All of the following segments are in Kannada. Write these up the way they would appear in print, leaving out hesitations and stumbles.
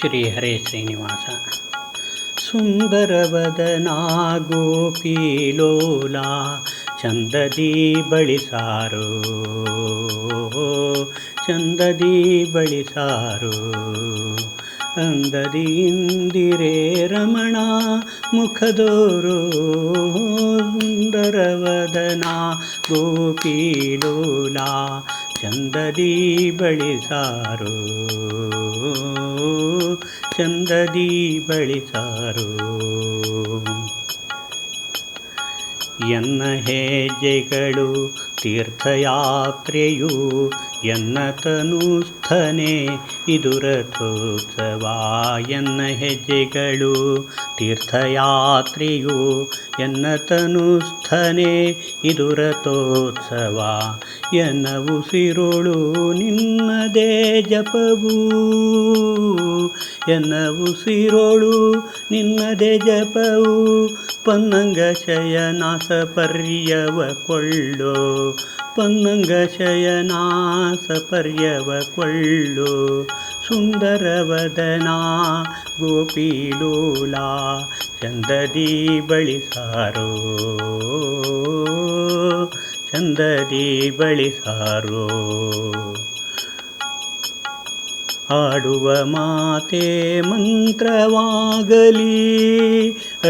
ಶ್ರೀಹರೇ ಶ್ರೀನಿವಾಸ. ಸುಂದರವದನಾ ಗೋಪೀಲೋಲ ಚಂದದಿ ಬಳಿಸಾರು, ಚಂದದಿ ಬಳಿಸಾರು. ಅಂದದಿ ಇಂದಿರೆ ರಮಣ ಮುಖದೋರು, ಸುಂದರವದನಾ ಗೋಪೀಲೋಲ ಚಂದದಿ ಬಳಿಸಾರು, ಚಂದದಿ ಬಳಿಸಾರು. ಎನ್ನ ಹೆಜ್ಜೆಗಳು ತೀರ್ಥಯಾತ್ರೆಯು, ಎನ್ನ ತನುಸ್ಥನೆ ಇದು ರಥೋತ್ಸವ. ಎನ್ನ ಹೆಜ್ಜೆಗಳು ತೀರ್ಥಯಾತ್ರೆಯು, ಎನ್ನ ತನುಸ್ಥನೆ ಇದು ರಥೋತ್ಸವ. ಎನ್ನ ಉಸಿರೋಳು ನಿನ್ನದೇ ಜಪವು, ಎನ್ನ ಉಸಿರೋಳು ನಿನ್ನದೇ ಜಪವು. ಪನ್ನಂಗ ಶಯನ ಸಪರ್ಯವ ಕೊಳ್ಳೋ, ಪನ್ನಂಗ ಶಯನ ಸಪರ್ಯವ ಕೊಳ್ಳೋ. ಸುಂದರವದನಾ ಗೋಪೀಲೋಲ ಚಂದದಿ ಬಳಿಸಾರೋ, ಚಂದದಿ ಬಳಿಸಾರೋ. ಆಡುವ ಮಾತೆ ಮಂತ್ರವಾಗಲಿ,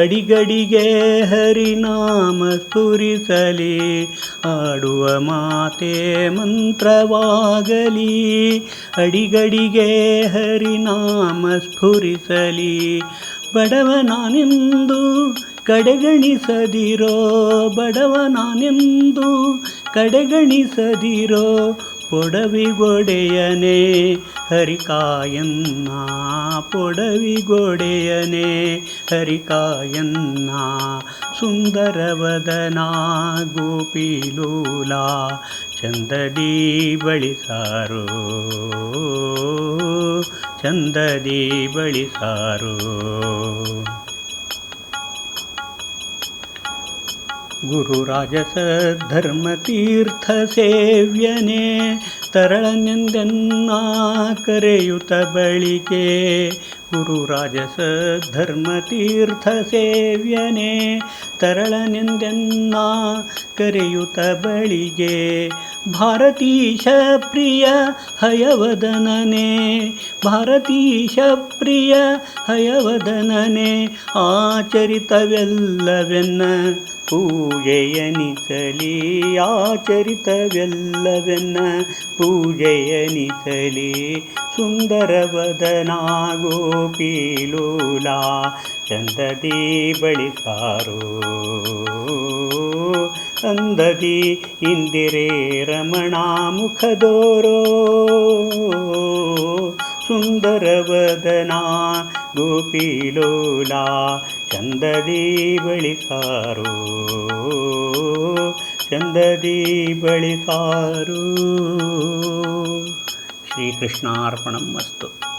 ಅಡಿಗಡಿಗೆ ಹರಿನಾಮ ಸ್ಫುರಿಸಲಿ. ಆಡುವ ಮಾತೆ ಮಂತ್ರವಾಗಲಿ, ಅಡಿಗಡಿಗೆ ಹರಿನಾಮ ಸ್ಫುರಿಸಲಿ. ಬಡವನಾನೆಂದು ಕಡೆಗಣಿಸದಿರೋ, ಬಡವನಾನೆಂದು ಕಡೆಗಣಿಸದಿರೋ. ಪೊಡವಿಗೊಡೆಯನೇ ಹರಿಕಾಯನ್ನ, ಪೊಡವಿಗೊಡೆಯನೇ ಹರಿಕಾಯನ್ನ. ಸುಂದರವದನಾ ಗೋಪೀಲೋಲ ಚಂದದಿ ಬಳಿಸಾರೋ, ಚಂದದಿ ಬಳಿಸಾರೋ. ಗುರುರಾಜಸ ಧರ್ಮತೀರ್ಥ ಸೇವ್ಯನೇ ತರಳನೆಂದೆನ್ನ ಕರೆಯುತ್ತ ಬಳಿಗೆ. ಗುರುರಾಜಸ ಧರ್ಮತೀರ್ಥ ಸೇವ್ಯನೇ ತರಳನೆಂದೆನ್ನ ಕರೆಯುತ್ತ ಬಳಿಗೆ. ಭಾರತೀಶ ಪ್ರಿಯ ಹಯವದನನೇ, ಭಾರತೀಶ ಪ್ರಿಯ ಹಯವದನನೇ. ಆಚರಿತವೆಲ್ಲವೆನ್ನ ಪೂಜೆಯನಿಸಲಿ, ಆಚರಿತವೆಲ್ಲವೆನ್ನ ಪೂಜೆಯನಿಸಲಿ. ಸುಂದರವದನಾ ಗೋಪೀಲೋಲ ಚಂದದಿ ಬಳಿಸಾರೋ, ಅಂದದಿ ಇಂದಿರೆ ರಮಣ ಮುಖದೋರೋ. ಸುಂದರವದನಾ ಗೋಪೀಲೋಲ ಚಂದದಿ ಬಳಿಸಾರೋ, ಚಂದದಿ ಬಳಿಸಾರೋ. ಶ್ರೀಕೃಷ್ಣಾರ್ಪಣಮಸ್ತು.